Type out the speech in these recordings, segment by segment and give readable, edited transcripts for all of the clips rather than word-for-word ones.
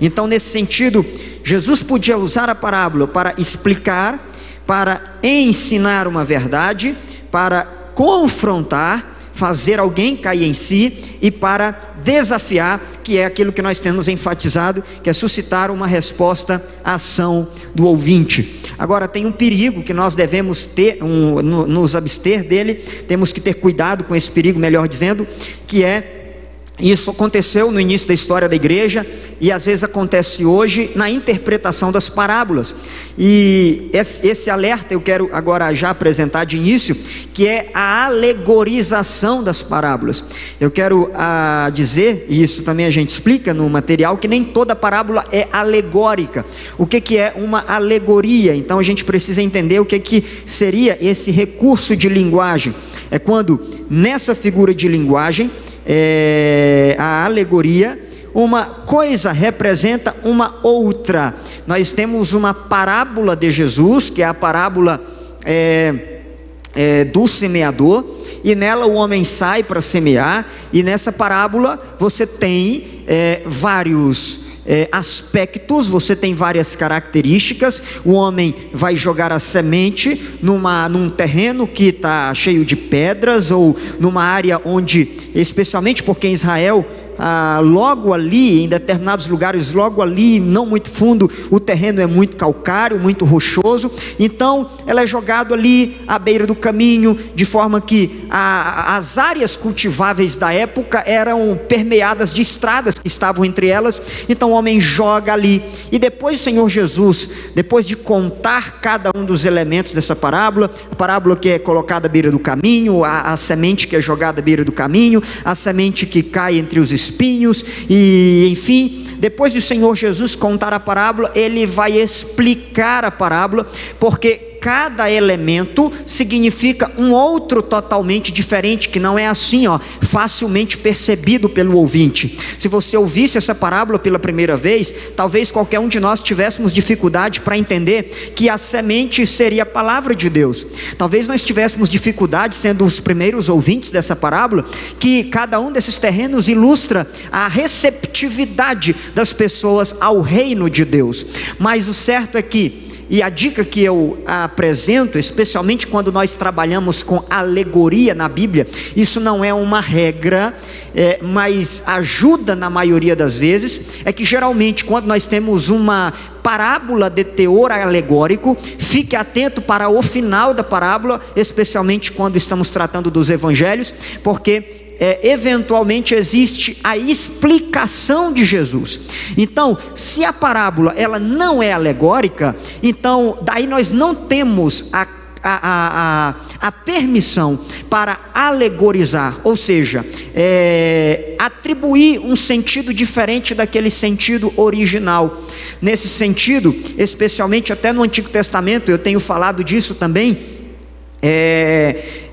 Então, nesse sentido, Jesus podia usar a parábola para explicar, para ensinar uma verdade, para confrontar, fazer alguém cair em si, e para desafiar, que é aquilo que nós temos enfatizado, que é suscitar uma resposta à ação do ouvinte. Agora, tem um perigo que nós devemos ter, nos abster dele, temos que ter cuidado com esse perigo, melhor dizendo, que é, isso aconteceu no início da história da igreja, e às vezes acontece hoje na interpretação das parábolas, e esse alerta eu quero agora já apresentar de início, que é a alegorização das parábolas. Eu quero dizer, e isso também a gente explica no material, que nem toda parábola é alegórica. O que é uma alegoria? Então a gente precisa entender o que seria esse recurso de linguagem. É quando nessa figura de linguagem, a alegoria, uma coisa representa uma outra. Nós temos uma parábola de Jesus, que é a parábola do semeador, e nela o homem sai para semear, e nessa parábola você tem vários aspectos, você tem várias características. O homem vai jogar a semente num terreno que está cheio de pedras, ou numa área onde, especialmente porque em Israel, logo ali, em determinados lugares, logo ali, não muito fundo, o terreno é muito calcário, muito rochoso. Então ela é jogada ali à beira do caminho, de forma que as áreas cultiváveis da época eram permeadas de estradas que estavam entre elas. Então o homem joga ali, e depois o Senhor Jesus, depois de contar cada um dos elementos dessa parábola, a parábola que é colocada à beira do caminho, a semente que é jogada à beira do caminho, a semente que cai entre os espinhos, e enfim, depois de o Senhor Jesus contar a parábola, ele vai explicar a parábola, porque cada elemento significa um outro totalmente diferente, que não é assim, facilmente percebido pelo ouvinte. Se você ouvisse essa parábola pela primeira vez, talvez qualquer um de nós tivéssemos dificuldade para entender que a semente seria a palavra de Deus. Talvez nós tivéssemos dificuldade, sendo os primeiros ouvintes dessa parábola, que cada um desses terrenos ilustra a receptividade das pessoas ao reino de Deus. Mas o certo é que, e a dica que eu apresento, especialmente quando nós trabalhamos com alegoria na Bíblia, isso não é uma regra, mas ajuda na maioria das vezes, é que geralmente quando nós temos uma parábola de teor alegórico, fique atento para o final da parábola, especialmente quando estamos tratando dos evangelhos, porque eventualmente existe a explicação de Jesus. Então, se a parábola ela não é alegórica, então daí nós não temos a permissão para alegorizar, ou seja, atribuir um sentido diferente daquele sentido original. Nesse sentido, especialmente até no Antigo Testamento, eu tenho falado disso também,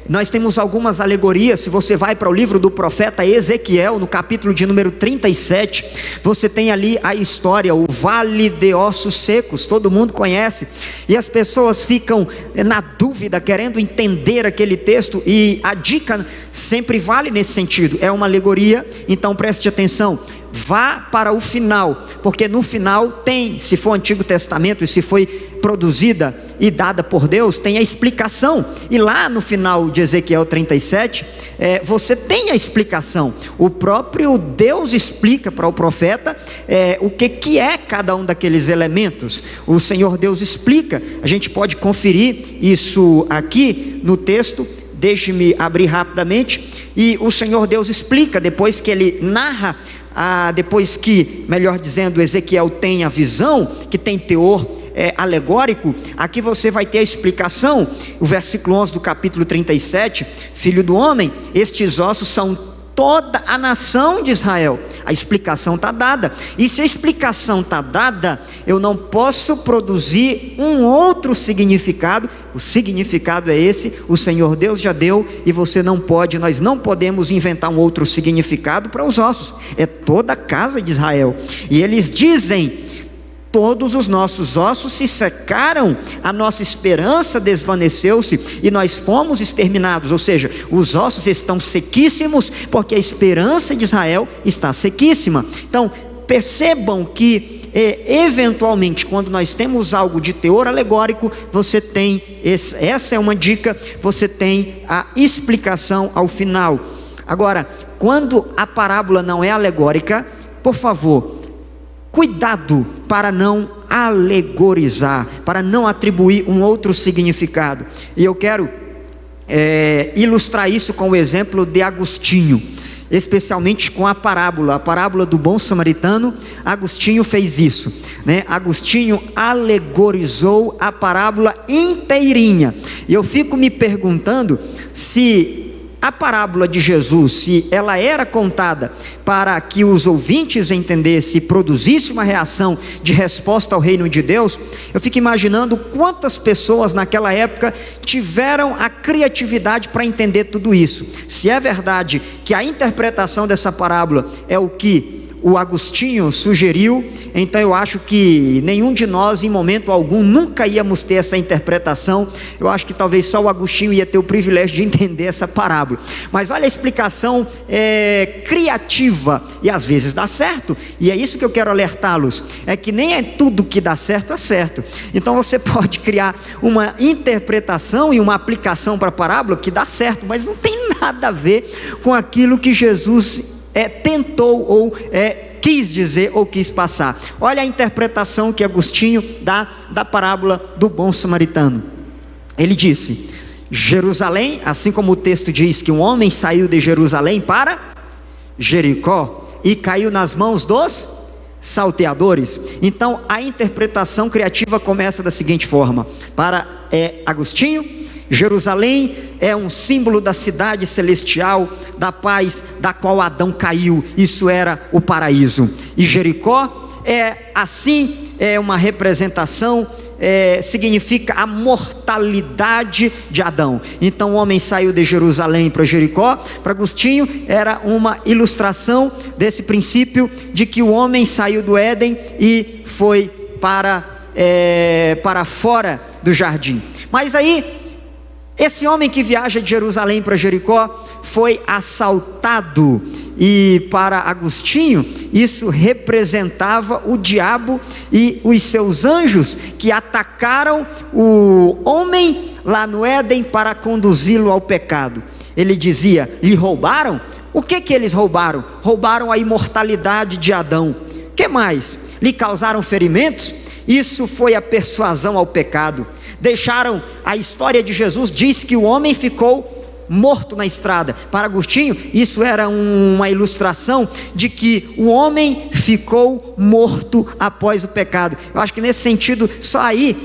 nós temos algumas alegorias. Se você vai para o livro do profeta Ezequiel, no capítulo de número 37, você tem ali a história, o vale de ossos secos, todo mundo conhece, e as pessoas ficam na dúvida, querendo entender aquele texto, e a dica sempre vale nesse sentido, é uma alegoria. Então preste atenção, vá para o final, porque no final tem, se for Antigo Testamento e se foi produzida e dada por Deus, tem a explicação, e lá no final de Ezequiel 37, você tem a explicação. O próprio Deus explica para o profeta o que é cada um daqueles elementos. O Senhor Deus explica, a gente pode conferir isso aqui no texto. Deixe-me abrir rapidamente, e o Senhor Deus explica, depois que ele narra, depois que, melhor dizendo, Ezequiel tem a visão, que tem teor alegórico, aqui você vai ter a explicação. O versículo 11 do capítulo 37, filho do homem, estes ossos são toda a nação de Israel. A explicação está dada, e se a explicação está dada, eu não posso produzir um outro significado. O significado é esse, o Senhor Deus já deu, e você não pode, nós não podemos inventar um outro significado para os ossos. É toda a casa de Israel, e eles dizem: todos os nossos ossos se secaram, a nossa esperança desvaneceu-se e nós fomos exterminados. Ou seja, os ossos estão sequíssimos, porque a esperança de Israel está sequíssima. Então, percebam que eventualmente, quando nós temos algo de teor alegórico, você tem, essa é uma dica, você tem a explicação ao final. Agora, quando a parábola não é alegórica, por favor, cuidado para não alegorizar, para não atribuir um outro significado. E eu quero ilustrar isso com o exemplo de Agostinho, especialmente com a parábola do bom samaritano. Agostinho fez isso, né? Agostinho alegorizou a parábola inteirinha, e eu fico me perguntando se a parábola de Jesus, se ela era contada para que os ouvintes entendessem e produzisse uma reação de resposta ao reino de Deus, eu fico imaginando quantas pessoas naquela época tiveram a criatividade para entender tudo isso. Se é verdade que a interpretação dessa parábola é o que o Agostinho sugeriu, então eu acho que nenhum de nós, em momento algum, nunca íamos ter essa interpretação. Eu acho que talvez só o Agostinho ia ter o privilégio de entender essa parábola. Mas olha a explicação criativa, e às vezes dá certo, e é isso que eu quero alertá-los, é que nem é tudo que dá certo é certo. Então você pode criar uma interpretação e uma aplicação para a parábola que dá certo, mas não tem nada a ver com aquilo que Jesus tentou ou quis dizer ou quis passar. Olha a interpretação que Agostinho dá da parábola do bom samaritano. Ele disse: Jerusalém, assim como o texto diz que um homem saiu de Jerusalém para Jericó e caiu nas mãos dos salteadores. Então a interpretação criativa começa da seguinte forma: para Agostinho, Jerusalém é um símbolo da cidade celestial, da paz da qual Adão caiu, isso era o paraíso. E Jericó é uma representação, significa a mortalidade de Adão. Então o homem saiu de Jerusalém para Jericó. Para Agostinho era uma ilustração desse princípio de que o homem saiu do Éden e foi para fora do jardim. Mas aí, esse homem que viaja de Jerusalém para Jericó foi assaltado, e para Agostinho isso representava o diabo e os seus anjos que atacaram o homem lá no Éden para conduzi-lo ao pecado. Ele dizia: lhe roubaram? O que eles roubaram? Roubaram a imortalidade de Adão. Que mais? Lhe causaram ferimentos? Isso foi a persuasão ao pecado. Deixaram, a história de Jesus diz que o homem ficou morto na estrada. Para Agostinho isso era uma ilustração de que o homem ficou morto após o pecado. Eu acho que nesse sentido, só aí,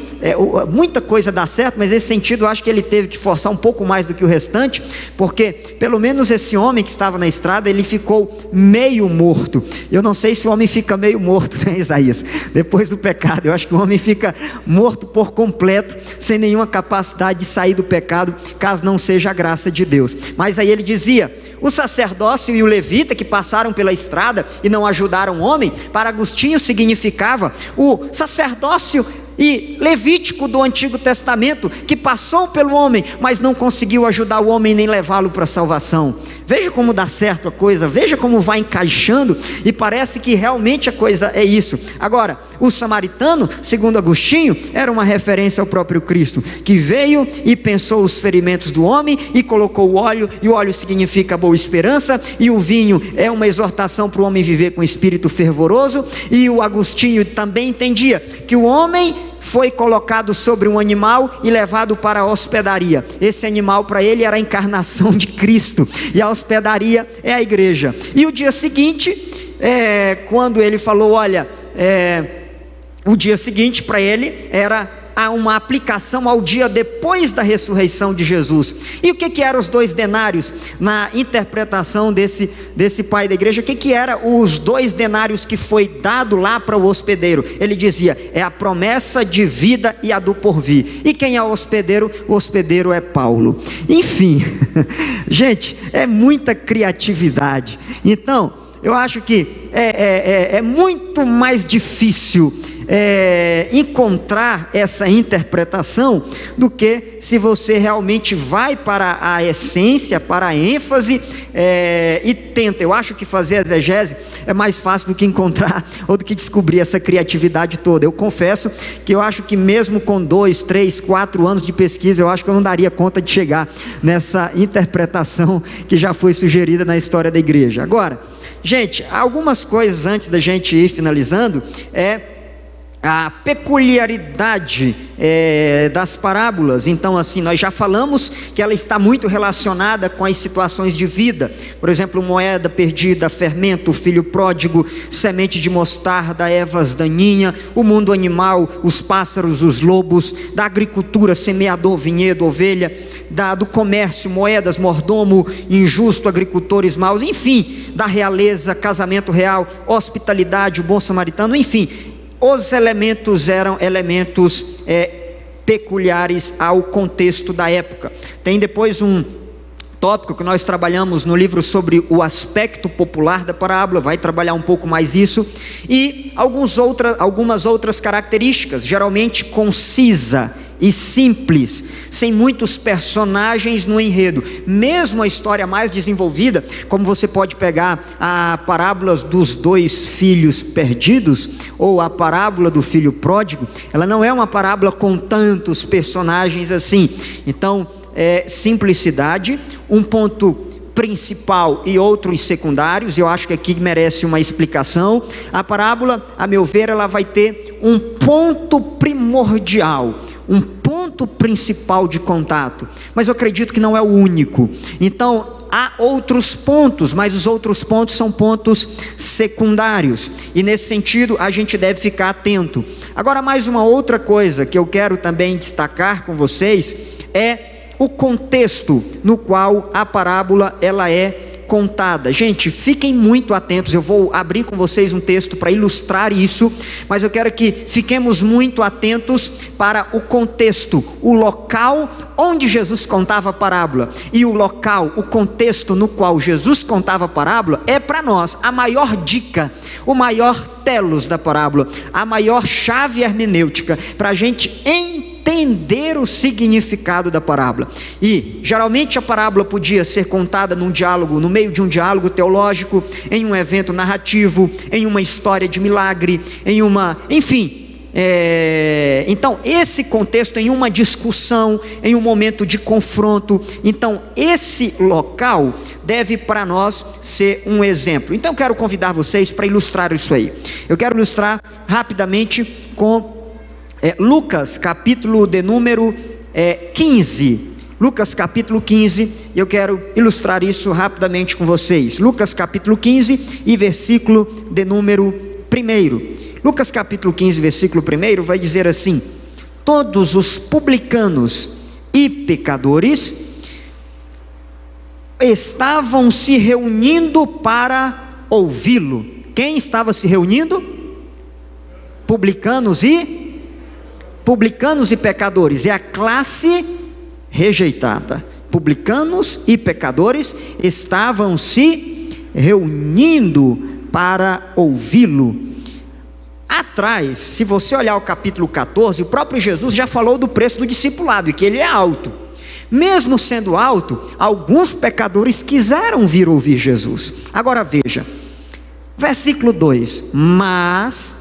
muita coisa dá certo, mas nesse sentido eu acho que ele teve que forçar um pouco mais do que o restante, porque pelo menos esse homem que estava na estrada, ele ficou meio morto. Eu não sei se o homem fica meio morto, né, Isaías? Depois do pecado, eu acho que o homem fica morto por completo, sem nenhuma capacidade de sair do pecado, caso não seja a graça de Deus. Mas aí ele dizia: o sacerdócio e o levita que passaram pela estrada e não ajudaram o homem, para Agostinho significava o sacerdócio e levítico do Antigo Testamento, que passou pelo homem, mas não conseguiu ajudar o homem nem levá-lo para a salvação. Veja como dá certo a coisa, veja como vai encaixando, e parece que realmente a coisa é isso. Agora, o samaritano, segundo Agostinho, era uma referência ao próprio Cristo, que veio e pensou os ferimentos do homem e colocou o óleo, e o óleo significa boa esperança, e o vinho é uma exortação para o homem viver com espírito fervoroso. E o Agostinho também entendia que o homem foi colocado sobre um animal e levado para a hospedaria. Esse animal para ele era a encarnação de Cristo, e a hospedaria é a igreja. E o dia seguinte, quando ele falou, o dia seguinte para ele era uma aplicação ao dia depois da ressurreição de Jesus. E o que eram os 2 denários na interpretação desse pai da igreja? O que eram os 2 denários que foi dado lá para o hospedeiro? Ele dizia: é a promessa de vida e a do porvir. E quem é o hospedeiro? O hospedeiro é Paulo. Enfim, gente, é muita criatividade. Então eu acho que é muito mais difícil encontrar essa interpretação do que se você realmente vai para a essência, para a ênfase, e tenta. Eu acho que fazer exegese é mais fácil do que encontrar ou do que descobrir essa criatividade toda. Eu confesso que eu acho que mesmo com 2, 3, 4 anos de pesquisa, eu acho que eu não daria conta de chegar nessa interpretação que já foi sugerida na história da igreja. Agora, gente, algumas coisas antes da gente ir finalizando, a peculiaridade das parábolas. Então, assim, nós já falamos que ela está muito relacionada com as situações de vida. Por exemplo, moeda perdida, fermento, filho pródigo, semente de mostarda, ervas daninha, o mundo animal, os pássaros, os lobos, da agricultura, semeador, vinhedo, ovelha, do comércio, moedas, mordomo, injusto, agricultores maus, enfim, da realeza, casamento real, hospitalidade, o bom samaritano, enfim. Os elementos eram elementos peculiares ao contexto da época. Tem depois um tópico que nós trabalhamos no livro sobre o aspecto popular da parábola, vai trabalhar um pouco mais isso, e algumas outras características, geralmente concisa e simples, sem muitos personagens no enredo. Mesmo a história mais desenvolvida, como você pode pegar a parábola dos 2 filhos perdidos, ou a parábola do filho pródigo, ela não é uma parábola com tantos personagens assim. Então, simplicidade, um ponto principal e outros secundários. Eu acho que aqui merece uma explicação. A parábola, a meu ver, ela vai ter um ponto primordial, um ponto principal de contato, mas eu acredito que não é o único. Então, há outros pontos, mas os outros pontos são pontos secundários, e nesse sentido a gente deve ficar atento. Agora, mais uma outra coisa que eu quero também destacar com vocês é o contexto no qual a parábola ela é contada. Gente, fiquem muito atentos. Eu vou abrir com vocês um texto para ilustrar isso, mas eu quero que fiquemos muito atentos para o contexto, o local onde Jesus contava a parábola, e o local, o contexto no qual Jesus contava a parábola é para nós a maior dica, o maior telos da parábola, a maior chave hermenêutica para a gente entender o significado da parábola. E geralmente a parábola podia ser contada num diálogo, no meio de um diálogo teológico, em um evento narrativo, em uma história de milagre, então esse contexto, em uma discussão, em um momento de confronto. Então esse local deve para nós ser um exemplo. Então eu quero convidar vocês para ilustrar isso aí. Eu quero ilustrar rapidamente com Lucas capítulo de número 15, Lucas capítulo 15, e eu quero ilustrar isso rapidamente com vocês. Lucas capítulo 15 e versículo de número 1. Lucas capítulo 15, versículo 1 vai dizer assim: todos os publicanos e pecadores estavam se reunindo para ouvi-lo. Quem estava se reunindo? Publicanos e pecadores, é a classe rejeitada. Publicanos e pecadores estavam se reunindo para ouvi-lo. Atrás, se você olhar o capítulo 14, o próprio Jesus já falou do preço do discipulado, e que ele é alto. Mesmo sendo alto, alguns pecadores quiseram vir ouvir Jesus. Agora veja, versículo 2: mas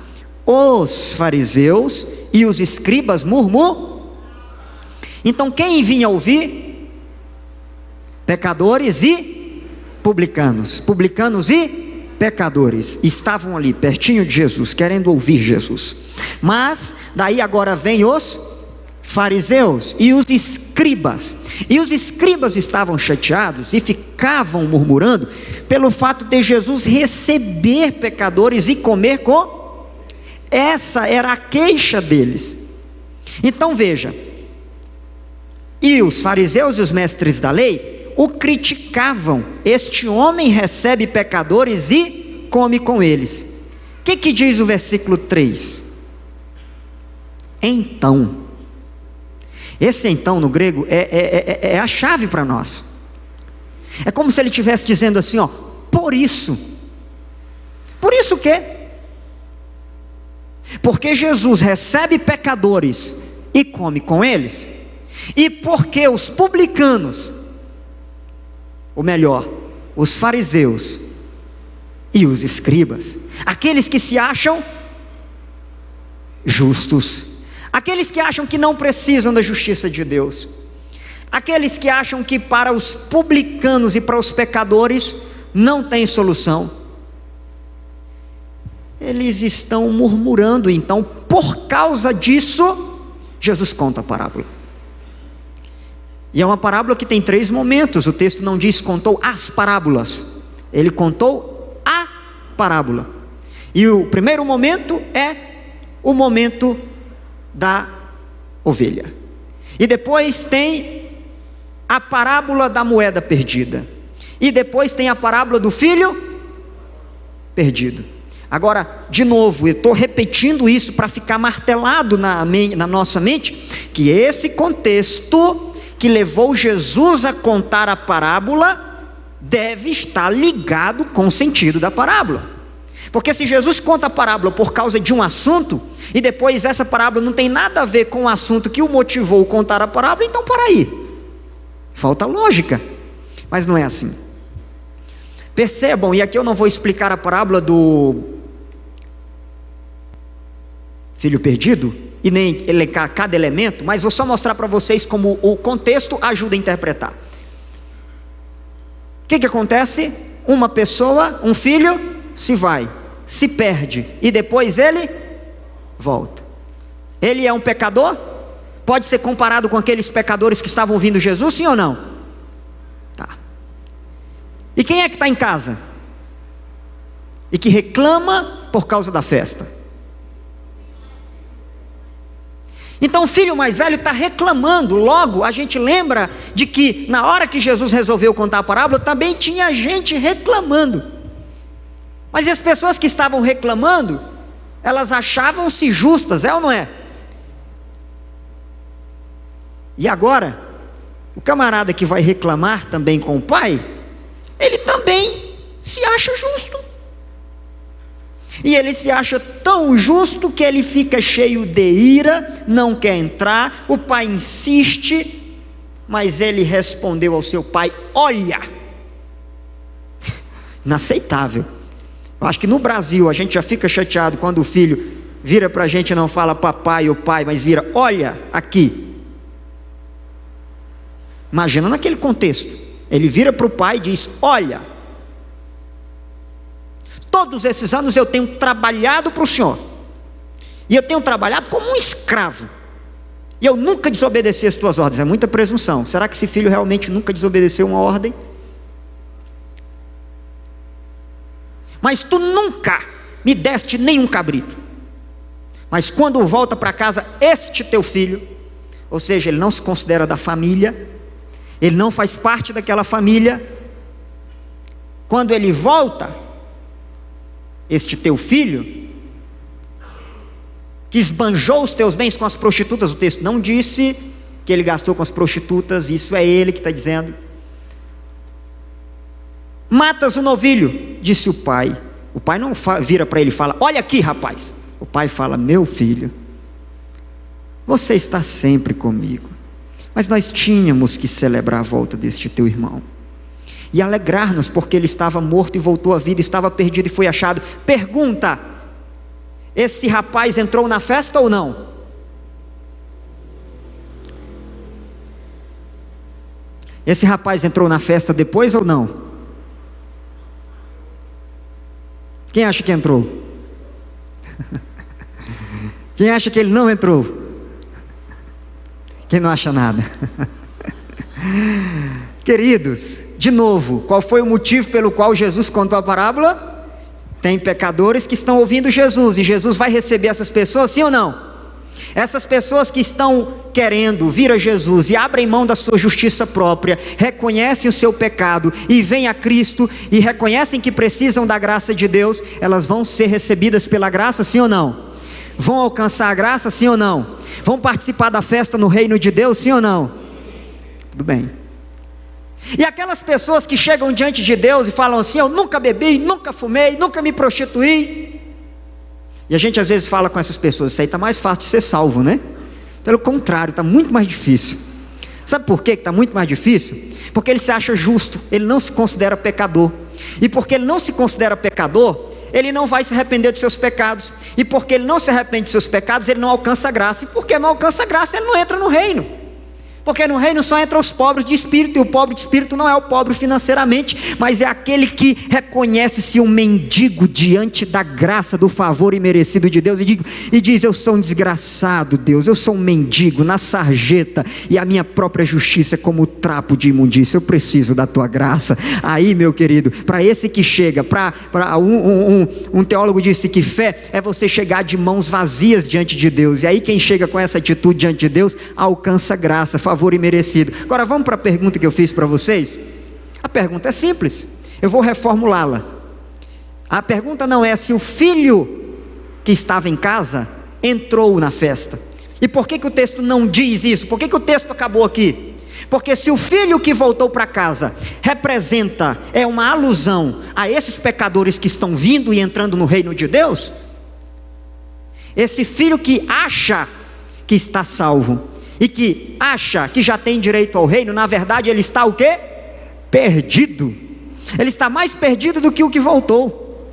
os fariseus e os escribas murmuram. Então quem vinha ouvir? Pecadores e publicanos. Publicanos e pecadores estavam ali pertinho de Jesus, querendo ouvir Jesus. Mas daí agora vem os fariseus e os escribas. E os escribas estavam chateados e ficavam murmurando pelo fato de Jesus receber pecadores e comer com. Essa era a queixa deles. Então veja, e os fariseus e os mestres da lei o criticavam. Este homem recebe pecadores e come com eles. O que diz o versículo 3? Então, esse então no grego é a chave para nós. É como se ele estivesse dizendo assim, por isso. Por isso o quê? Porque Jesus recebe pecadores e come com eles, e porque os publicanos, ou melhor, os fariseus e os escribas, aqueles que se acham justos, aqueles que acham que não precisam da justiça de Deus, aqueles que acham que para os publicanos e para os pecadores não tem solução, eles estão murmurando. Então, por causa disso, Jesus conta a parábola. E é uma parábola que tem 3 momentos. O texto não diz contou as parábolas, ele contou a parábola. E o primeiro momento é o momento da ovelha. E depois tem a parábola da moeda perdida. E depois tem a parábola do filho perdido. Agora, de novo, eu estou repetindo isso para ficar martelado na nossa mente, que esse contexto que levou Jesus a contar a parábola deve estar ligado com o sentido da parábola. Porque se Jesus conta a parábola por causa de um assunto, e depois essa parábola não tem nada a ver com o assunto que o motivou a contar a parábola, então para aí, falta lógica. Mas não é assim. Percebam, e aqui eu não vou explicar a parábola do filho perdido, e nem elencar cada elemento, mas vou só mostrar para vocês como o contexto ajuda a interpretar. O que acontece? Uma pessoa, um filho, se vai, se perde, e depois ele volta. Ele é um pecador? Pode ser comparado com aqueles pecadores que estavam ouvindo Jesus, sim ou não? Tá. E quem é que está em casa? E que reclama por causa da festa? Então o filho mais velho está reclamando. Logo a gente lembra de que na hora que Jesus resolveu contar a parábola, também tinha gente reclamando. Mas e as pessoas que estavam reclamando, elas achavam-se justas, é ou não é? E agora, o camarada que vai reclamar também com o pai, ele também se acha justo. E ele se acha tão justo que ele fica cheio de ira, não quer entrar. O pai insiste, mas ele respondeu ao seu pai: olha. Inaceitável. Eu acho que no Brasil a gente já fica chateado quando o filho vira para a gente e não fala papai ou pai, mas vira olha aqui. Imagina naquele contexto, ele vira para o pai e diz: olha, todos esses anos eu tenho trabalhado para o Senhor, e eu tenho trabalhado como um escravo, e eu nunca desobedeci as tuas ordens. É muita presunção. Será que esse filho realmente nunca desobedeceu uma ordem? Mas tu nunca me deste nenhum cabrito. Mas quando volta para casa este teu filho, ou seja, ele não se considera da família, ele não faz parte daquela família. Quando ele volta, este teu filho, que esbanjou os teus bens com as prostitutas, o texto não disse que ele gastou com as prostitutas, isso é ele que está dizendo. Matas o novilho, disse o pai. O pai não vira para ele e fala: olha aqui, rapaz. O pai fala: meu filho, você está sempre comigo, mas nós tínhamos que celebrar a volta deste teu irmão e alegrar-nos, porque ele estava morto e voltou à vida, estava perdido e foi achado. Pergunta: esse rapaz entrou na festa ou não? Esse rapaz entrou na festa depois ou não? Quem acha que entrou? Quem acha que ele não entrou? Quem não acha nada? Queridos, de novo, qual foi o motivo pelo qual Jesus contou a parábola? Tem pecadores que estão ouvindo Jesus, e Jesus vai receber essas pessoas, sim ou não? Essas pessoas que estão querendo vir a Jesus e abrem mão da sua justiça própria, reconhecem o seu pecado e vêm a Cristo e reconhecem que precisam da graça de Deus, elas vão ser recebidas pela graça, sim ou não? Vão alcançar a graça, sim ou não? Vão participar da festa no reino de Deus, sim ou não? Tudo bem. E aquelas pessoas que chegam diante de Deus e falam assim: eu nunca bebi, nunca fumei, nunca me prostituí, E a gente às vezes fala com essas pessoas: isso aí está mais fácil de ser salvo, né? Pelo contrário, está muito mais difícil. Sabe por que está muito mais difícil? Porque ele se acha justo, ele não se considera pecador. E porque ele não se considera pecador, ele não vai se arrepender dos seus pecados. E porque ele não se arrepende dos seus pecados, ele não alcança a graça. E porque não alcança a graça, ele não entra no reino. Porque no reino só entram os pobres de espírito, e o pobre de espírito não é o pobre financeiramente, mas é aquele que reconhece-se um mendigo diante da graça, do favor imerecido de Deus, e diz: eu sou um desgraçado, Deus, eu sou um mendigo na sarjeta, e a minha própria justiça é como trapo de imundícia, eu preciso da tua graça. Aí, meu querido, para esse que chega, um teólogo disse que fé é você chegar de mãos vazias diante de Deus, e aí quem chega com essa atitude diante de Deus, alcança graça, favor imerecido. Agora vamos para a pergunta que eu fiz para vocês. A pergunta é simples, eu vou reformulá-la. A pergunta não é se o filho que estava em casa entrou na festa. E por que o texto não diz isso? Por que o texto acabou aqui? Porque se o filho que voltou para casa representa, é uma alusão a esses pecadores que estão vindo e entrando no reino de Deus, esse filho que acha que está salvo e que acha que já tem direito ao reino, na verdade ele está o quê? Perdido. Ele está mais perdido do que o que voltou.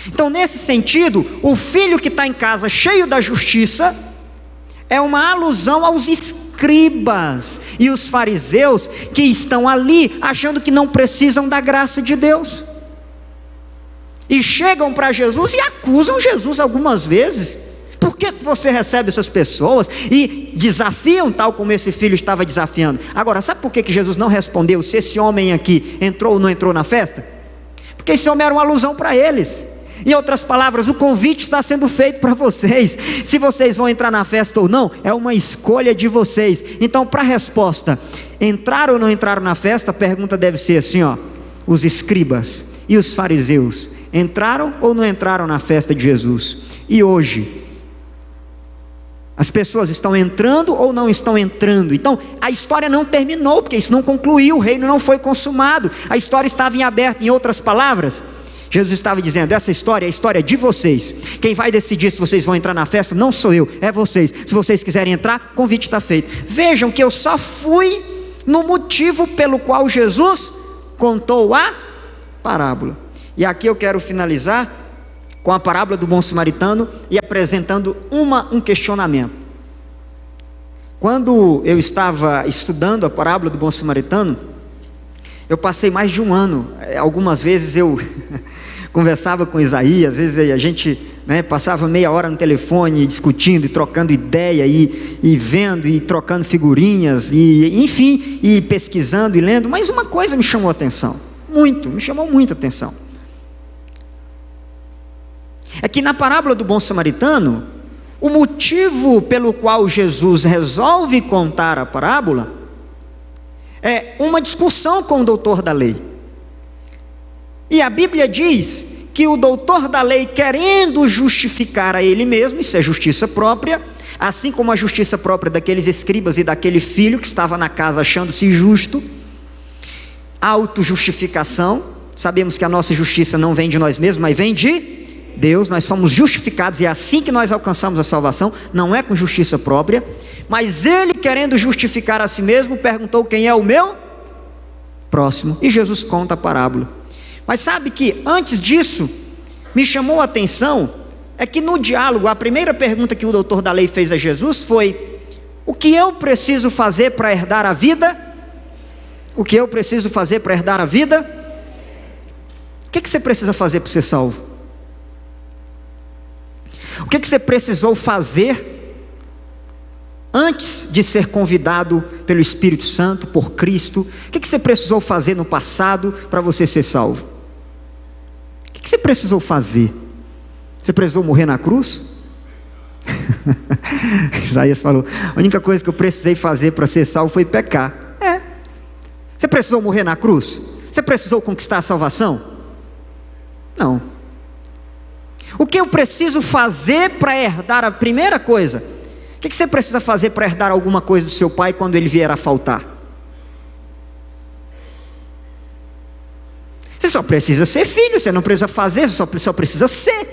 Então, nesse sentido, o filho que está em casa cheio da justiça é uma alusão aos escribas e os fariseus que estão ali achando que não precisam da graça de Deus, e chegam para Jesus e acusam Jesus algumas vezes. Por que você recebe essas pessoas? E desafiam, tal como esse filho estava desafiando. Agora, sabe por que Jesus não respondeu se esse homem aqui entrou ou não entrou na festa? Porque esse homem era uma alusão para eles. Em outras palavras, o convite está sendo feito para vocês. Se vocês vão entrar na festa ou não, é uma escolha de vocês. Então, para a resposta, entrar ou não entrar na festa, a pergunta deve ser assim, ó: os escribas e os fariseus entraram ou não entraram na festa de Jesus? E hoje, as pessoas estão entrando ou não estão entrando? Então, a história não terminou, porque isso não concluiu, o reino não foi consumado, a história estava em aberto. Em outras palavras, Jesus estava dizendo: essa história é a história de vocês. Quem vai decidir se vocês vão entrar na festa não sou eu, é vocês. Se vocês quiserem entrar, convite está feito. Vejam que eu só fui no motivo pelo qual Jesus contou a parábola. E aqui eu quero finalizar com a parábola do bom samaritano e apresentando um questionamento. Quando eu estava estudando a parábola do bom samaritano, eu passei mais de um ano. Algumas vezes eu conversava com Isaías, às vezes a gente passava meia hora no telefone discutindo e trocando ideia e vendo e trocando figurinhas e enfim, e pesquisando e lendo. Mas uma coisa me chamou a atenção, me chamou muito a atenção. É que na parábola do bom samaritano, o motivo pelo qual Jesus resolve contar a parábola é uma discussão com o doutor da lei. E a Bíblia diz que o doutor da lei, querendo justificar a ele mesmo, isso é justiça própria, assim como a justiça própria daqueles escribas e daquele filho que estava na casa achando-se justo, autojustificação. Sabemos que a nossa justiça não vem de nós mesmos, mas vem de Deus. Nós fomos justificados e é assim que nós alcançamos a salvação, não é com justiça própria. Mas ele, querendo justificar a si mesmo, perguntou: quem é o meu próximo? E Jesus conta a parábola. Mas sabe que antes disso, me chamou a atenção, é que no diálogo, a primeira pergunta que o doutor da lei fez a Jesus foi: o que eu preciso fazer para herdar a vida? O que eu preciso fazer para herdar a vida? O que você precisa fazer para ser salvo? O que você precisou fazer antes de ser convidado pelo Espírito Santo, por Cristo? O que você precisou fazer no passado para você ser salvo? O que você precisou fazer? Você precisou morrer na cruz? Isaías falou: a única coisa que eu precisei fazer para ser salvo foi pecar. Você precisou morrer na cruz? Você precisou conquistar a salvação? Não. O que eu preciso fazer para herdar? A primeira coisa, o que você precisa fazer para herdar alguma coisa do seu pai quando ele vier a faltar? Você só precisa ser filho, você não precisa fazer, você só precisa ser.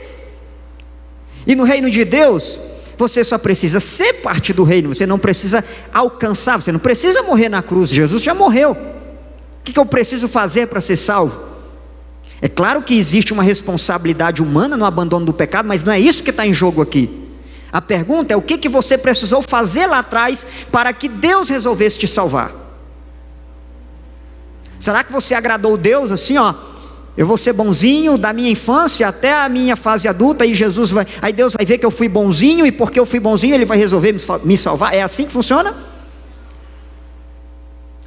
E no reino de Deus, você só precisa ser parte do reino, você não precisa alcançar, você não precisa morrer na cruz, Jesus já morreu. O que eu preciso fazer para ser salvo? É claro que existe uma responsabilidade humana no abandono do pecado, mas não é isso que está em jogo aqui. A pergunta é: o que você precisou fazer lá atrás para que Deus resolvesse te salvar? Será que você agradou Deus assim, ó? Eu vou ser bonzinho da minha infância até a minha fase adulta, aí Deus vai ver que eu fui bonzinho, e porque eu fui bonzinho Ele vai resolver me salvar? É assim que funciona?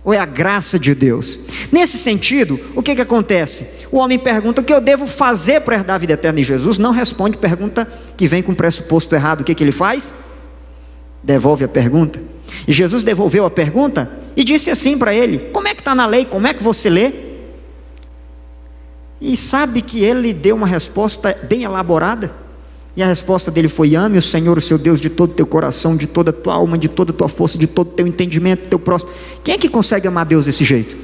Ou é a graça de Deus? Nesse sentido, o que acontece? O homem pergunta: o que eu devo fazer para herdar a vida eterna? E Jesus não responde pergunta que vem com pressuposto errado. O que ele faz? Devolve a pergunta. E Jesus devolveu a pergunta e disse assim para ele: como é que está na lei? Como é que você lê? E sabe que ele deu uma resposta bem elaborada, e a resposta dele foi: ame o Senhor, o seu Deus, de todo o teu coração, de toda a tua alma, de toda a tua força, de todo o teu entendimento, do teu próximo. Quem é que consegue amar Deus desse jeito?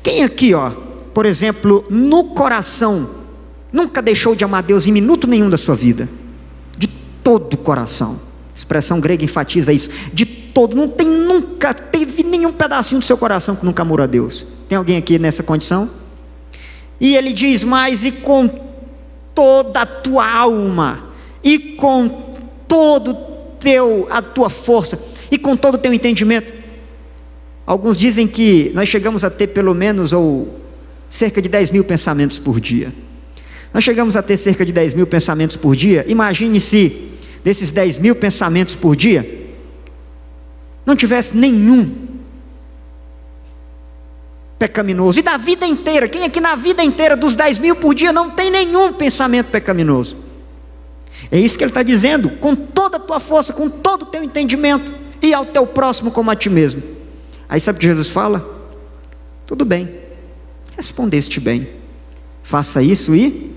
Quem aqui, ó, por exemplo, no coração, nunca deixou de amar Deus em minuto nenhum da sua vida? De todo o coração. A expressão grega enfatiza isso. De todo, nunca teve nenhum pedacinho do seu coração que nunca amou a Deus. Tem alguém aqui nessa condição? E ele diz mais: e com toda a tua alma, e com todo a tua força, e com todo o teu entendimento. Alguns dizem que nós chegamos a ter pelo menos cerca de 10 mil pensamentos por dia. Nós chegamos a ter cerca de 10 mil pensamentos por dia. Imagine se desses 10 mil pensamentos por dia não tivesse nenhum pecaminoso. E da vida inteira, quem aqui na vida inteira dos 10 mil por dia não tem nenhum pensamento pecaminoso? É isso que ele está dizendo: com toda a tua força, com todo o teu entendimento, e ao teu próximo como a ti mesmo. Aí sabe o que Jesus fala? Tudo bem, respondeste bem, faça isso e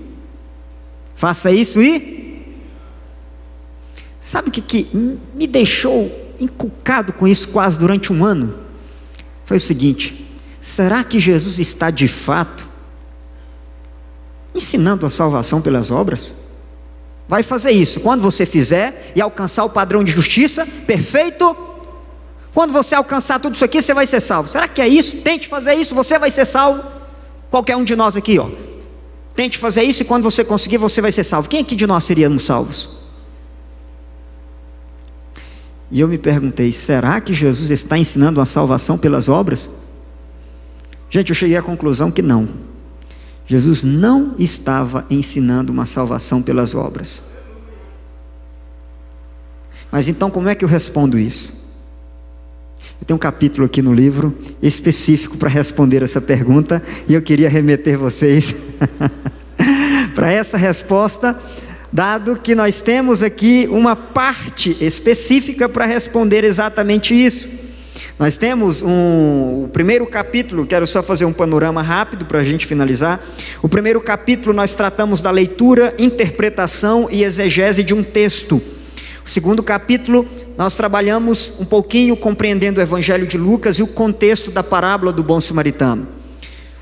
sabe o que me deixou encucado com isso quase durante um ano? Foi o seguinte: será que Jesus está de fato ensinando a salvação pelas obras? Vai fazer isso quando você fizer e alcançar o padrão de justiça perfeito. Quando você alcançar tudo isso aqui, você vai ser salvo. Será que é isso? Tente fazer isso, você vai ser salvo. Qualquer um de nós aqui, ó, tente fazer isso, e quando você conseguir, você vai ser salvo. Quem aqui de nós seríamos salvos? E eu me perguntei: será que Jesus está ensinando a salvação pelas obras? Gente, eu cheguei à conclusão que não. Jesus não estava ensinando uma salvação pelas obras. Mas então como é que eu respondo isso? Eu tenho um capítulo aqui no livro específico para responder essa pergunta, e eu queria remeter vocês para essa resposta, dado que nós temos aqui uma parte específica para responder exatamente isso. Nós temos o primeiro capítulo, quero só fazer um panorama rápido para a gente finalizar. O primeiro capítulo nós tratamos da leitura, interpretação e exegese de um texto. O segundo capítulo nós trabalhamos um pouquinho compreendendo o Evangelho de Lucas e o contexto da parábola do bom samaritano.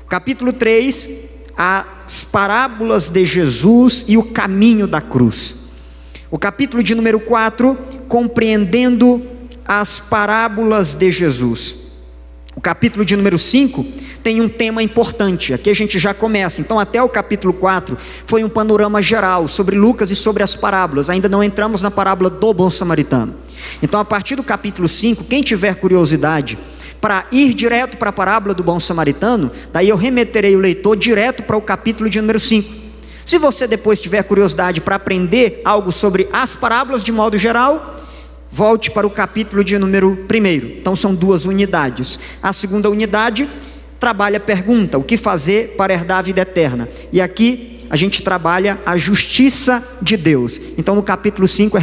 Capítulo 3, as parábolas de Jesus e o caminho da cruz. O capítulo de número 4, compreendendo as parábolas de Jesus. O capítulo de número 5 tem um tema importante. Aqui a gente já começa. Então até o capítulo 4 foi um panorama geral sobre Lucas e sobre as parábolas. Ainda não entramos na parábola do bom samaritano. Então a partir do capítulo 5, quem tiver curiosidade para ir direto para a parábola do bom samaritano, daí eu remeterei o leitor direto para o capítulo de número 5. Se você depois tiver curiosidade para aprender algo sobre as parábolas de modo geral, volte para o capítulo de número 1. Então são 2 unidades. A segunda unidade trabalha a pergunta: o que fazer para herdar a vida eterna? E aqui a gente trabalha a justiça de Deus. Então no capítulo 5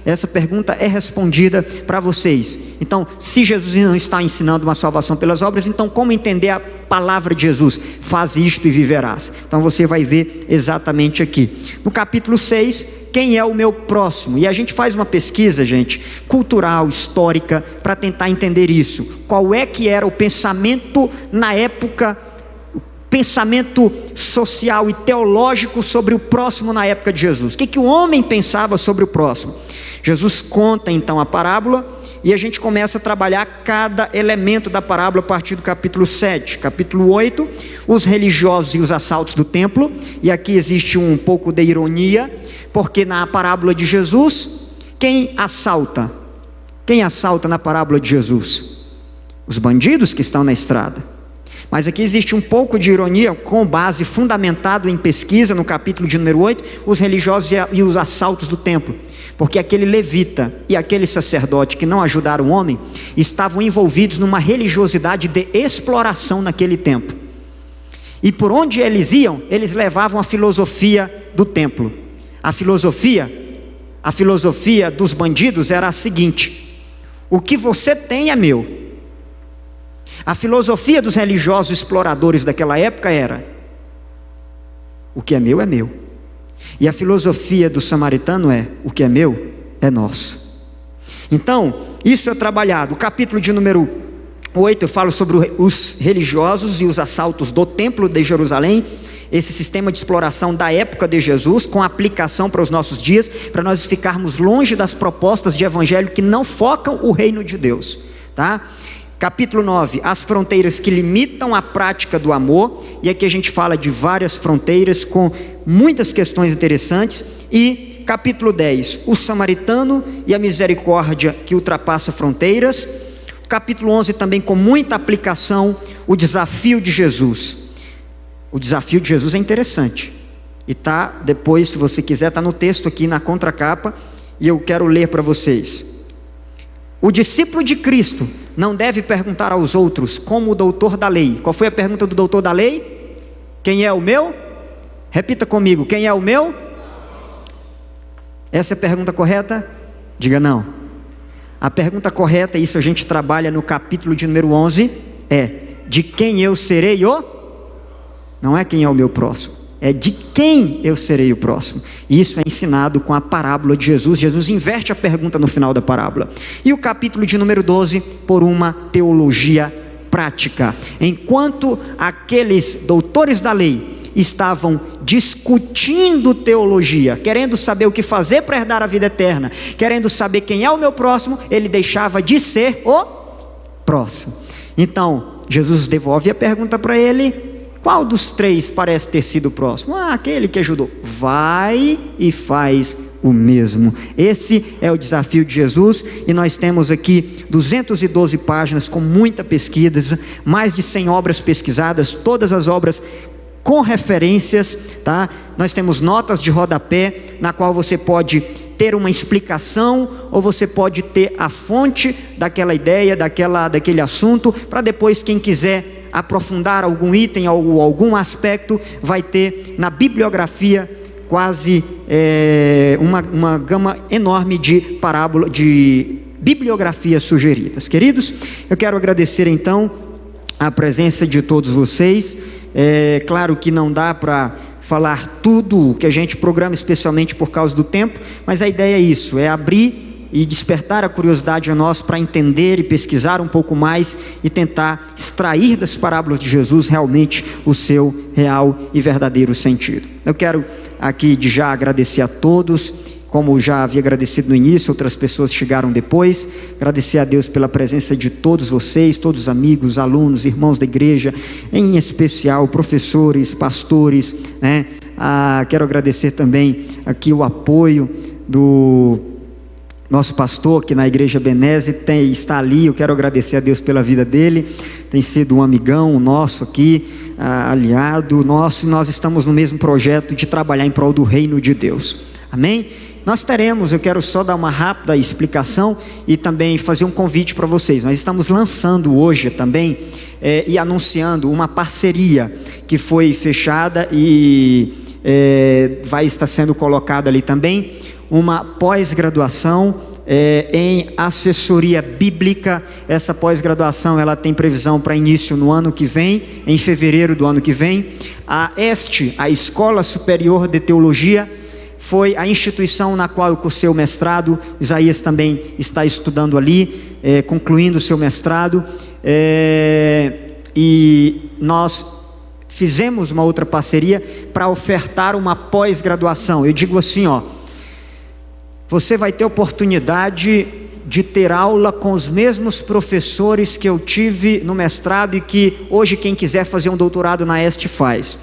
essa pergunta é respondida para vocês. Então, se Jesus não está ensinando uma salvação pelas obras, então como entender a palavra de Jesus? Faz isto e viverás. Então você vai ver exatamente aqui. No capítulo 6, quem é o meu próximo? E a gente faz uma pesquisa, gente, cultural, histórica, para tentar entender isso. Qual é que era o pensamento na época, pensamento social e teológico sobre o próximo na época de Jesus. O que o homem pensava sobre o próximo? Jesus conta então a parábola e a gente começa a trabalhar cada elemento da parábola a partir do capítulo 7. Capítulo 8, os religiosos e os assaltos do templo. E aqui existe um pouco de ironia, porque na parábola de Jesus, quem assalta? Quem assalta na parábola de Jesus? Os bandidos que estão na estrada. Mas aqui existe um pouco de ironia, com base fundamentado em pesquisa, no capítulo de número 8, os religiosos e os assaltos do templo. Porque aquele levita e aquele sacerdote que não ajudaram o homem, estavam envolvidos numa religiosidade de exploração naquele tempo. E por onde eles iam, eles levavam a filosofia do templo. A filosofia dos bandidos era a seguinte: o que você tem é meu. A filosofia dos religiosos exploradores daquela época era: o que é meu é meu. E a filosofia do samaritano é: o que é meu é nosso. Então, isso é trabalhado. O capítulo de número 8 eu falo sobre os religiosos e os assaltos do templo de Jerusalém, esse sistema de exploração da época de Jesus, com aplicação para os nossos dias, para nós ficarmos longe das propostas de evangelho que não focam o reino de Deus, tá? Capítulo 9, as fronteiras que limitam a prática do amor, e aqui a gente fala de várias fronteiras com muitas questões interessantes. E capítulo 10, o samaritano e a misericórdia que ultrapassa fronteiras. Capítulo 11 também com muita aplicação, o desafio de Jesus. O desafio de Jesus é interessante, e tá depois, se você quiser, está no texto aqui na contracapa, e eu quero ler para vocês. O discípulo de Cristo não deve perguntar aos outros como o doutor da lei. Qual foi a pergunta do doutor da lei? Quem é o meu? Repita comigo: quem é o meu? Essa é a pergunta correta? Diga não. A pergunta correta, isso a gente trabalha no capítulo de número 11, é: de quem eu serei o? Não é quem é o meu próximo, é de quem eu serei o próximo. E isso é ensinado com a parábola de Jesus. Jesus inverte a pergunta no final da parábola. E o capítulo de número 12, por uma teologia prática. Enquanto aqueles doutores da lei estavam discutindo teologia, querendo saber o que fazer para herdar a vida eterna, querendo saber quem é o meu próximo, ele deixava de ser o próximo. Então, Jesus devolve a pergunta para ele: qual dos três parece ter sido o próximo? Aquele que ajudou. Vai e faz o mesmo. Esse é o desafio de Jesus, e nós temos aqui 212 páginas com muita pesquisa, mais de 100 obras pesquisadas, todas as obras com referências, tá? Nós temos notas de rodapé, na qual você pode ter uma explicação, ou você pode ter a fonte daquela ideia, daquele assunto, para depois quem quiser aprofundar algum item ou algum aspecto, vai ter na bibliografia quase uma gama enorme de parábola, de bibliografias sugeridas. Queridos, eu quero agradecer então a presença de todos vocês. É claro que não dá para falar tudo o que a gente programa, especialmente por causa do tempo, mas a ideia é isso, é abrir e despertar a curiosidade a nós para entender e pesquisar um pouco mais e tentar extrair das parábolas de Jesus realmente o seu real e verdadeiro sentido. Eu quero aqui de já agradecer a todos, como já havia agradecido no início, outras pessoas chegaram depois. Agradecer a Deus pela presença de todos vocês, todos os amigos, alunos, irmãos da igreja, em especial professores, pastores, né? Quero agradecer também aqui o apoio do nosso pastor, que na igreja Benese está ali. Eu quero agradecer a Deus pela vida dele, tem sido um amigão nosso aqui, aliado nosso, e nós estamos no mesmo projeto de trabalhar em prol do reino de Deus, amém? Nós teremos, eu quero só dar uma rápida explicação e também fazer um convite para vocês. Nós estamos lançando hoje também e anunciando uma parceria que foi fechada e vai estar sendo colocada ali também, uma pós-graduação em assessoria bíblica. Essa pós-graduação ela tem previsão para início no ano que vem, em fevereiro do ano que vem. A Escola Superior de Teologia, foi a instituição na qual eu cursei o mestrado. Isaías também está estudando ali, concluindo o seu mestrado, e nós fizemos uma outra parceria para ofertar uma pós-graduação. Eu digo assim, você vai ter oportunidade de ter aula com os mesmos professores que eu tive no mestrado e que hoje quem quiser fazer um doutorado na EST faz.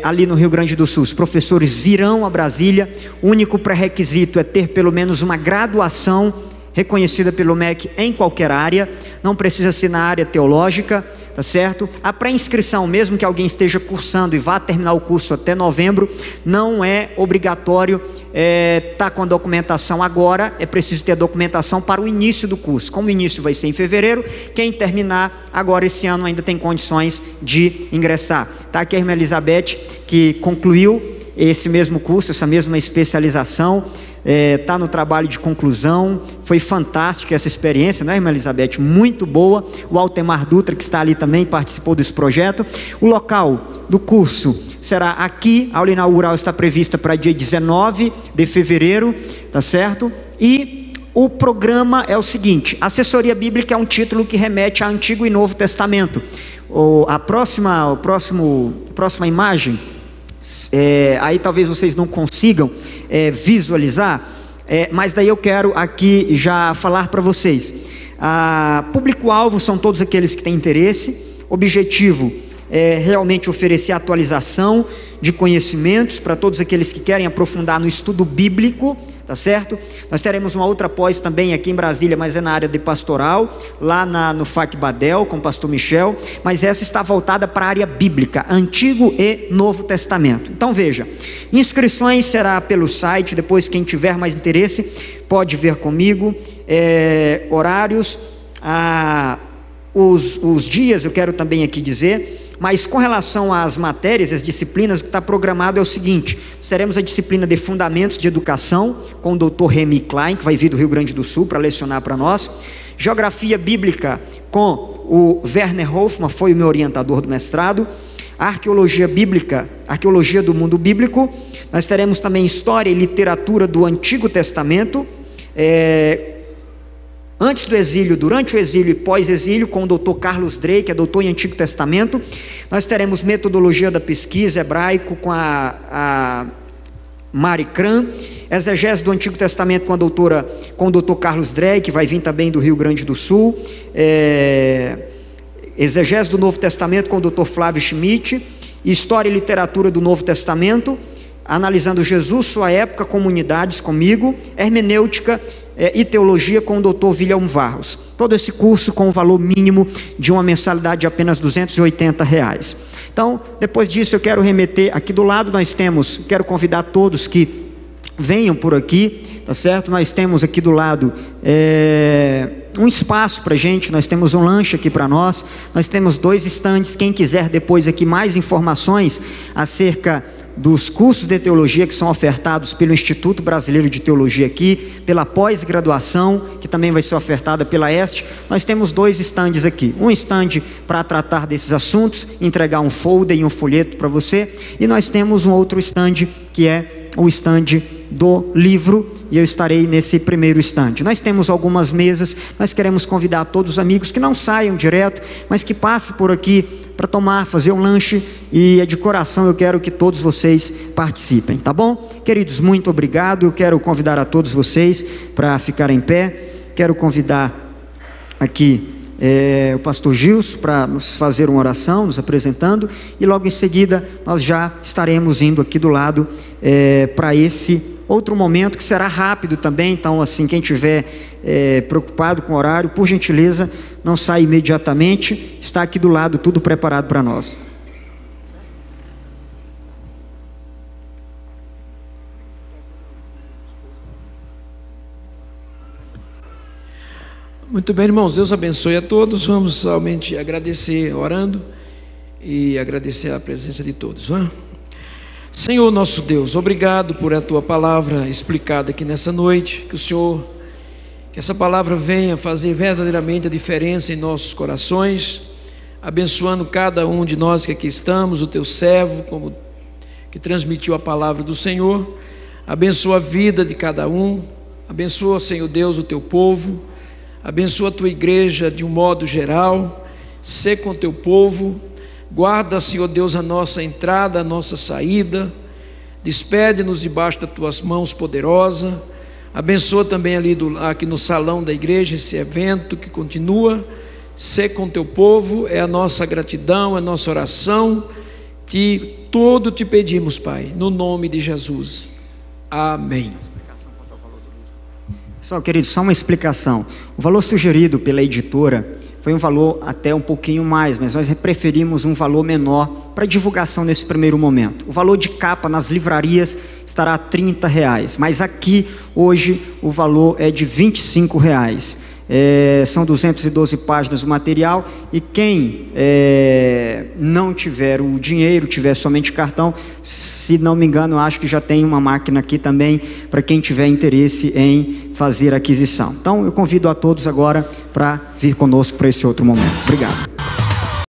Ali no Rio Grande do Sul, os professores virão a Brasília. O único pré-requisito é ter pelo menos uma graduação reconhecida pelo MEC em qualquer área, não precisa ser na área teológica, tá certo? A pré-inscrição, mesmo que alguém esteja cursando e vá terminar o curso até novembro, não é obrigatório tá com a documentação agora, é preciso ter a documentação para o início do curso. Como o início vai ser em fevereiro, quem terminar agora esse ano ainda tem condições de ingressar. Tá aqui a irmã Elizabeth, que concluiu esse mesmo curso, essa mesma especialização, está no trabalho de conclusão. Foi fantástica essa experiência, né, irmã Elizabeth? Muito boa. O Altemar Dutra, que está ali também, participou desse projeto. O local do curso será aqui. A aula inaugural está prevista para dia 19 de fevereiro, tá certo? E o programa é o seguinte: assessoria bíblica é um título que remete a Antigo e Novo Testamento. A próxima imagem, aí talvez vocês não consigam visualizar, mas daí eu quero aqui já falar para vocês. Público-alvo são todos aqueles que têm interesse. Objetivo é realmente oferecer atualização de conhecimentos para todos aqueles que querem aprofundar no estudo bíblico, tá certo? Nós teremos uma outra pós também aqui em Brasília, mas é na área de pastoral, lá no FAC Badel, com o pastor Michel, mas essa está voltada para a área bíblica, Antigo e Novo Testamento. Então veja, inscrições será pelo site, depois quem tiver mais interesse pode ver comigo, horários, os dias eu quero também aqui dizer. Mas com relação às matérias, as disciplinas, o que está programado é o seguinte: teremos a disciplina de Fundamentos de Educação com o Dr. Remy Klein, que vai vir do Rio Grande do Sul para lecionar para nós. Geografia Bíblica com o Werner Hoffmann, foi o meu orientador do mestrado. Arqueologia Bíblica, Arqueologia do Mundo Bíblico. Nós teremos também História e Literatura do Antigo Testamento, antes do exílio, durante o exílio e pós-exílio, com o Dr. Carlos Drey, que é doutor em Antigo Testamento. Nós teremos Metodologia da Pesquisa, Hebraico, com a Mari Kran. Exegese do Antigo Testamento com o Dr. Carlos Drey, que vai vir também do Rio Grande do Sul. Exegese do Novo Testamento com o Dr. Flávio Schmidt. História e Literatura do Novo Testamento, analisando Jesus, sua época, comunidades, comigo. Hermenêutica e Teologia com o Dr. William Varros. Todo esse curso com o valor mínimo de uma mensalidade de apenas R$280. Então, depois disso eu quero remeter, aqui do lado nós temos, quero convidar todos que venham por aqui, tá certo? Nós temos aqui do lado um espaço para gente, nós temos um lanche aqui para nós temos 2 estandes. Quem quiser depois aqui mais informações acerca dos cursos de teologia que são ofertados pelo Instituto Brasileiro de Teologia aqui, pela pós-graduação, que também vai ser ofertada pela EST, nós temos 2 estandes aqui. Um estande para tratar desses assuntos, entregar um folder e um folheto para você, e nós temos um outro estande que é o estande do livro, e eu estarei nesse primeiro estande. Nós temos algumas mesas, nós queremos convidar todos os amigos que não saiam direto, mas que passem por aqui para tomar, fazer um lanche, e de coração eu quero que todos vocês participem, tá bom? Queridos, muito obrigado. Eu quero convidar a todos vocês para ficarem em pé. Quero convidar aqui o pastor Gilson para nos fazer uma oração, nos apresentando, e logo em seguida nós já estaremos indo aqui do lado para esse outro momento que será rápido também. Então, assim, quem tiver preocupado com o horário, por gentileza, não saia imediatamente, está aqui do lado tudo preparado para nós. Muito bem, irmãos, Deus abençoe a todos. Vamos somente agradecer orando e agradecer a presença de todos. Senhor nosso Deus, obrigado por a Tua palavra explicada aqui nessa noite. Que essa palavra venha fazer verdadeiramente a diferença em nossos corações, abençoando cada um de nós que aqui estamos, o Teu servo, como que transmitiu a palavra do Senhor. Abençoa a vida de cada um, abençoa, Senhor Deus, o Teu povo, abençoa a Tua igreja de um modo geral. Sê com o Teu povo, Guarda, Senhor Deus, a nossa entrada, a nossa saída. Despede-nos debaixo das tuas mãos poderosas. Abençoa também aqui no salão da igreja esse evento que continua. Sê com teu povo, é a nossa gratidão, é a nossa oração, que tudo te pedimos, Pai, no nome de Jesus. Amém. Pessoal, querido, só uma explicação. O valor sugerido pela editora foi um valor até um pouquinho mais, mas nós preferimos um valor menor para divulgação nesse primeiro momento. O valor de capa nas livrarias estará a R$30, mas aqui hoje o valor é de R$25. São 212 páginas o material, e quem não tiver o dinheiro, tiver somente cartão, se não me engano, acho que já tem uma máquina aqui também, para quem tiver interesse em fazer a aquisição. Então eu convido a todos agora para vir conosco para esse outro momento. Obrigado.